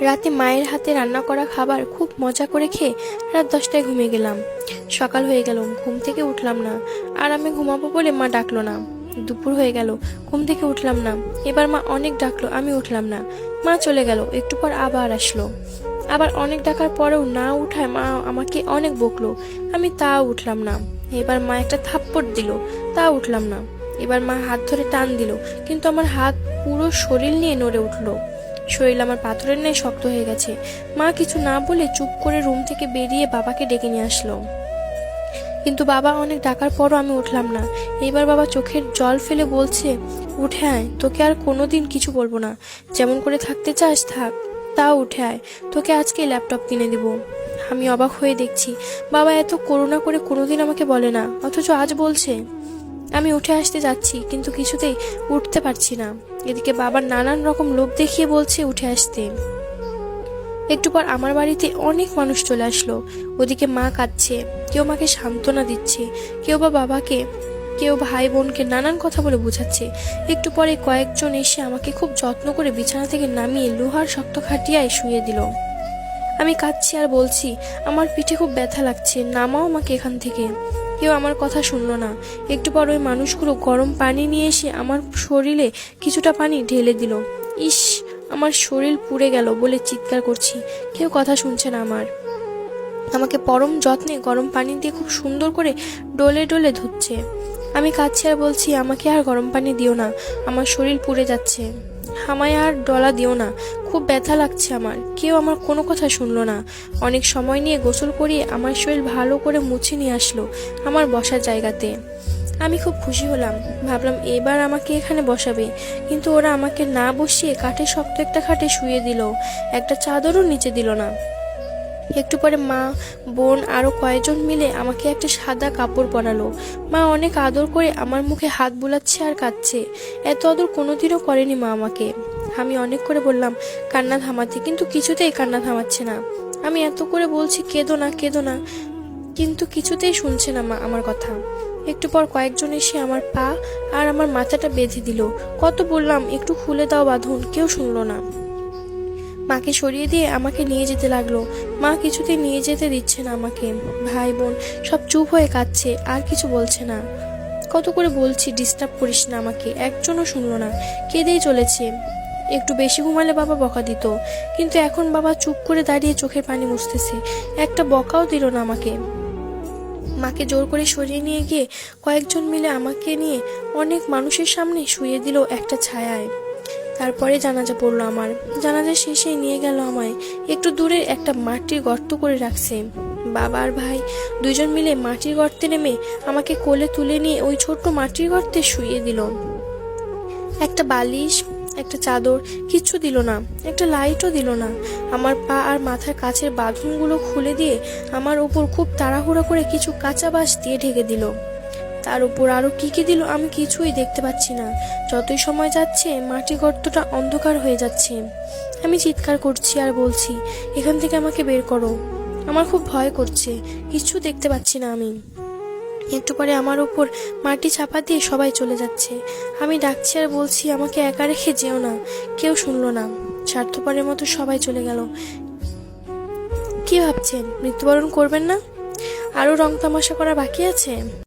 রাতে মায়ের হাতে রান্না করা খাবার খুব মজা করে খেয়ে রাত 10টায় ঘুমিয়ে গেলাম। সকাল হয়ে গেল, ঘুম থেকে উঠলাম না। আর আমি ঘুমাবো বলে মা ডাকলো না। দুপুর হয়ে গেল, ঘুম থেকে উঠলাম না। এবার মা অনেক ডাকলো, আমি উঠলাম না। মা চলে গেল, একটু পর আবার আসলো। আবার অনেক ডাকার পরেও না উঠায় মা আমাকে অনেক বকলো, আমি তাও উঠলাম না। এবার মা একটা থাপ্পড় দিল, তাও উঠলাম না। এবার মা হাত ধরে টান দিল, কিন্তু আমার হাত পুরো শরীর নিয়ে নড়ে উঠলো। শরীর আমার পাথরের ন্যায় শক্ত হয়ে গেছে। মা কিছু না বলে চুপ করে রুম থেকে বেরিয়ে বাবাকে ডেকে নিয়ে আসলো। কিন্তু বাবা অনেক ডাকার পরও আমি উঠলাম না। এবার বাবা চোখের জল ফেলে বলছে, উঠে আয়, তোকে আর কোনোদিন কিছু বলবো না। যেমন করে থাকতে চাস থাক, তাও উঠে আয়, তোকে আজকে ল্যাপটপ কিনে দিব। আমি অবাক হয়ে দেখছি, বাবা এত করুণা করে কোনোদিন আমাকে বলে না, অথচ আজ বলছে। আমি উঠে আসতে যাচ্ছি, কিন্তু কিছুতেই উঠতে পারছি না। এদিকে বাবার নানান রকম লোভ দেখিয়ে বলছে উঠে আসতে। একটু পর আমার বাড়িতে অনেক মানুষ চলে আসলো। ওদিকে মা কাঁদছে, কেউ মাকে সান্ত্বনা দিচ্ছে, কেউ বা বাবাকে, কেউ ভাই বোনকে নানান কথা বলে বোঝাচ্ছে। একটু পরে কয়েকজন এসে আমাকে খুব যত্ন করে বিছানা থেকে নামিয়ে লোহার শক্ত খাটিয়ায় শুয়ে দিল। আমি কাঁদছি আর বলছি, আমার পিঠে খুব ব্যথা লাগছে, নামাও আমাকে এখান থেকে। কেউ আমার কথা শুনলো না। একটু পর ওই মানুষগুলো গরম পানি নিয়ে এসে আমার শরীরে কিছুটা পানি ঢেলে দিল। ইস, আমার শরীর পুড়ে গেল বলে চিৎকার করছি, কেউ কথা শুনছে না আমার। আমাকে পরম যত্নে গরম পানি দিয়ে খুব সুন্দর করে ডলে ডলে ধুচ্ছে। আমি কাঁদছি আর বলছি, আমাকে আর গরম পানি দিও না, আমার শরীর পুড়ে যাচ্ছে। আমায় আর ডলা দিও না, খুব ব্যথা লাগছে আমার। কেউ আমার কোনো কথা শুনলো না। অনেক সময় নিয়ে গোসল করিয়ে আমার শরীর ভালো করে মুছে নিয়ে আসলো আমার বসার জায়গাতে। আমি খুব খুশি হলাম, ভাবলাম এবার আমাকে এখানে বসাবে। কিন্তু ওরা আমাকে না বসিয়ে কাঠের শক্ত একটা খাটে শুয়ে দিল, একটা চাদরও নিচে দিল না। একটু পরে মা, বোন আরো কয়েকজন মিলে আমাকে একটা সাদা কাপড় পরালো। মা অনেক আদর করে আমার মুখে হাত বুলাচ্ছে আর কাঁদছে। এত আদর কোনোদিনও করেনি মা আমাকে। আমি অনেক করে বললাম কান্না থামাতে, কিন্তু কিছুতেই কান্না থামাচ্ছে না। আমি এত করে বলছি কেঁদো না, কেঁদো না, কিন্তু কিছুতেই শুনছে না মা আমার কথা। একটু পর কয়েকজন এসে আমার পা আর আমার মাথাটা বেঁধে দিল। কত বললাম একটু খুলে দাও বাঁধন, কেউ শুনলো না। মাকে সরিয়ে দিয়ে আমাকে নিয়ে যেতে লাগলো। মা কিছুতেই নিয়ে যেতে দিচ্ছে না আমাকে। ভাই বোন সব চুপ হয়ে কাঁদছে, আর কিছু বলছে না। কত করে বলছি ডিস্টার্ব করিস না আমাকে, একজনও শুনলো না, কেঁদেই চলেছে। একটু বেশি ঘুমালে বাবা বকা দিত, কিন্তু এখন বাবা চুপ করে দাঁড়িয়ে চোখের পানি মুছতেছে, একটা বকাও দিল না আমাকে। মাকে জোর করে সরিয়ে নিয়ে গিয়ে কয়েকজন মিলে আমাকে নিয়ে অনেক মানুষের সামনে শুয়ে দিল একটা ছায়ায়। তারপরে জানাজা পড়লো আমার। জানাজা শেষে নিয়ে গেল আমায় একটু দূরে একটা মাটির গর্ত করে রাখছে। বাবা আর ভাই দুইজন মিলে মাটির গর্তে নেমে আমাকে কোলে তুলে নিয়ে ওই ছোট্ট মাটির গর্তে শুইয়ে দিল। একটা বালিশ, একটা চাদর, কিচ্ছু দিল না, একটা লাইটও দিল না। আমার পা আর মাথার কাছের বাঁধনগুলো খুলে দিয়ে আমার উপর খুব তাড়াহুড়া করে কিছু কাঁচা বাঁশ দিয়ে ঢেকে দিল। তার উপর আরো কি কি দিল আমি কিছুই দেখতে পাচ্ছি না। যতই সময় যাচ্ছে মাটি গর্তটা অন্ধকার হয়ে যাচ্ছে। আমি চিৎকার করছি আর বলছি, এখান থেকে আমাকে বের করো, আমার খুব ভয় করছে, কিছু দেখতে পাচ্ছি না আমি। একটু পরে আমার উপর মাটি চাপা দিয়ে সবাই চলে যাচ্ছে। আমি ডাকছি আর বলছি, আমাকে একা রেখে যেও না। কেউ শুনলো না, স্বার্থপরের মতো সবাই চলে গেল। কি ভাবছেন, মৃত্যুবরণ করবেন না? আরো রং তামাশা করা বাকি আছে?